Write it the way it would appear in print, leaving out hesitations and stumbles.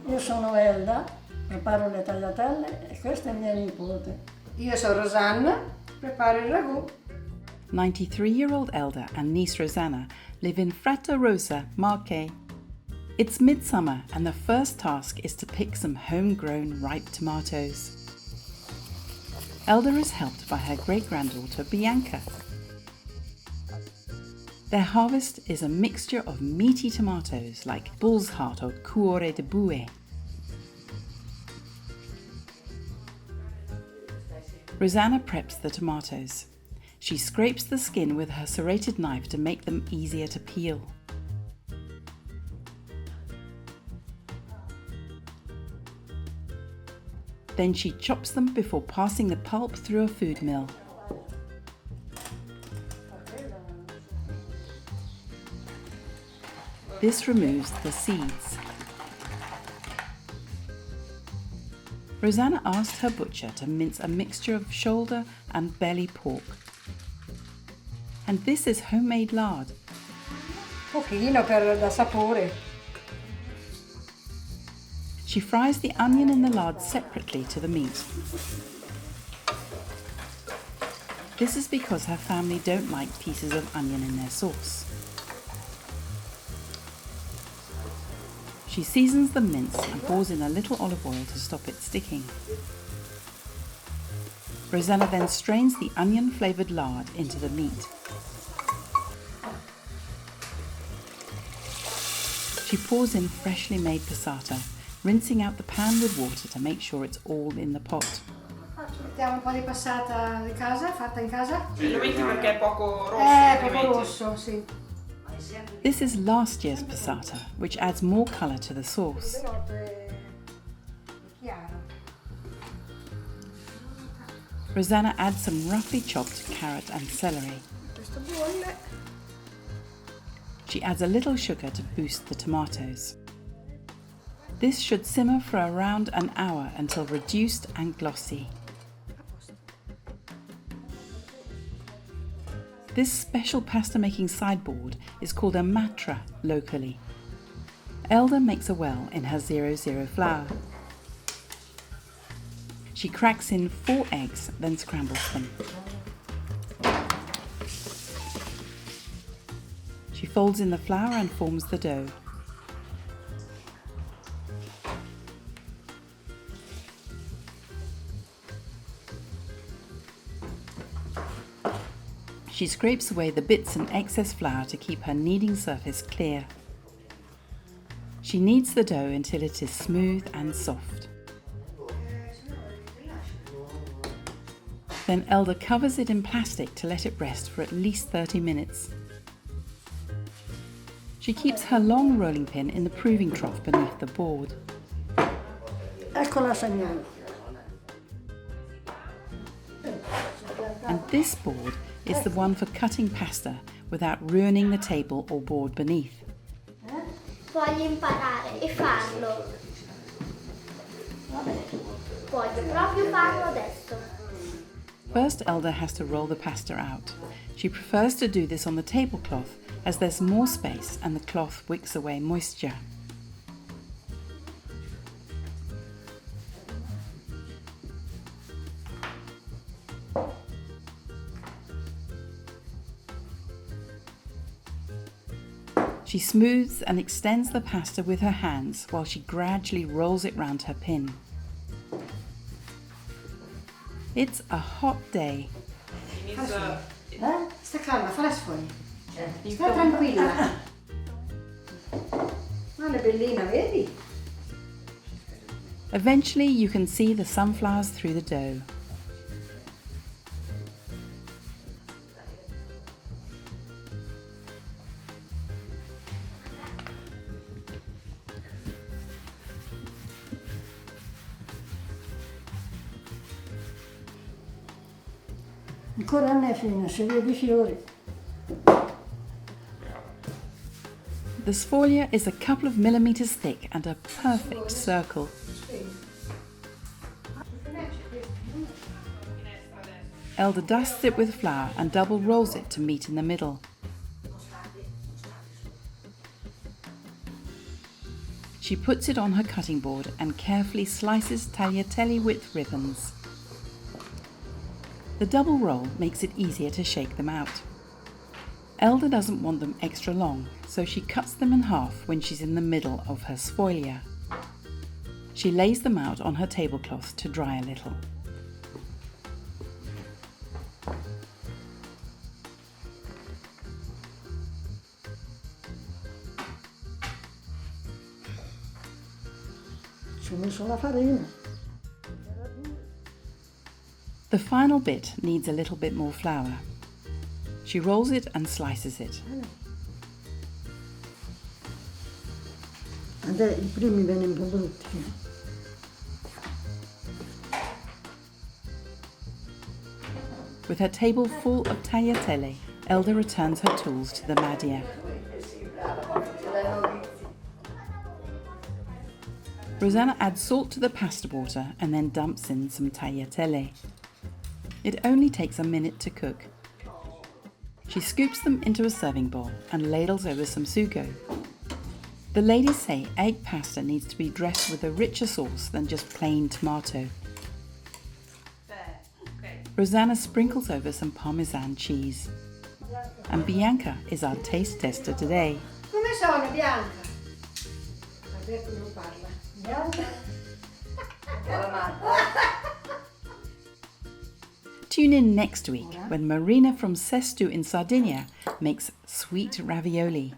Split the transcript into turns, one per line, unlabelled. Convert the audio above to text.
Io sono Elda, preparo le tagliatelle e questa è mia nipote.
Io sono Rosanna, preparo il ragù.
93-year-old Elda and niece Rosanna live in Fratte Rosa, Marche. It's midsummer and the first task is to pick some homegrown ripe tomatoes. Elda is helped by her great-granddaughter Bianca. Their harvest is a mixture of meaty tomatoes like bull's heart or cuore de bue. Rosanna preps the tomatoes. She scrapes the skin with her serrated knife to make them easier to peel. Then she chops them before passing the pulp through a food mill. This removes the seeds. Rosanna asked her butcher to mince a mixture of shoulder and belly pork. And this is homemade lard.
Pochino per da sapore.
She fries the onion and the lard separately to the meat. This is because her family don't like pieces of onion in their sauce. She seasons the mince and pours in a little olive oil to stop it sticking. Rosanna then strains the onion-flavoured lard into the meat. She pours in freshly made passata, rinsing out the pan with water to make sure it's all in the pot.
Mettiamo un po' di passata di casa, fatta in casa.
Lo metti perché è poco rosso.
Poco rosso, sì.
This is last year's passata, which adds more colour to the sauce. Rosanna adds some roughly chopped carrot and celery. She adds a little sugar to boost the tomatoes. This should simmer for around an hour until reduced and glossy. This special pasta making sideboard is called a matra locally. Elda makes a well in her 00 flour. She cracks in 4 eggs, then scrambles them. She folds in the flour and forms the dough. She scrapes away the bits and excess flour to keep her kneading surface clear. She kneads the dough until it is smooth and soft. Then Elda covers it in plastic to let it rest for at least 30 minutes. She keeps her long rolling pin in the proving trough beneath the board.
Eccola signora.
And this board is the one for cutting pasta without ruining the table or board beneath.
Voglio imparare e farlo. Voglio proprio farlo adesso.
First, Elda has to roll the pasta out. She prefers to do this on the tablecloth as there's more space and the cloth wicks away moisture. She smooths and extends the pasta with her hands while she gradually rolls it round her pin. It's a hot day.
Sta calma, falla sfoglia. Sta tranquilla. Guarda bellina, vedi?
Eventually you can see the sunflowers through the dough.
Ancora non è fine, si vede i fiori.
The sfoglia is a couple of millimeters thick and a perfect circle. Elda dusts it with flour and double rolls it to meet in the middle. She puts it on her cutting board and carefully slices tagliatelle width ribbons. The double roll makes it easier to shake them out. Elda doesn't want them extra long, so she cuts them in half when she's in the middle of her sfoglia. She lays them out on her tablecloth to dry a little.
Ci ho messo la farina.
The final bit needs a little bit more flour. She rolls it and slices it.
Adesso i primi vengono prodotti.
With her table full of tagliatelle, Elda returns her tools to the madia. Rosanna adds salt to the pasta water and then dumps in some tagliatelle. It only takes a minute to cook. She scoops them into a serving bowl and ladles over some sugo. The ladies say egg pasta needs to be dressed with a richer sauce than just plain tomato. Rosanna sprinkles over some Parmesan cheese. And Bianca is our taste tester today.
Come sono, Bianca? Alberto non parla.
Bianca?
Tune in next week when Marina from Sesto in Sardinia makes sweet ravioli.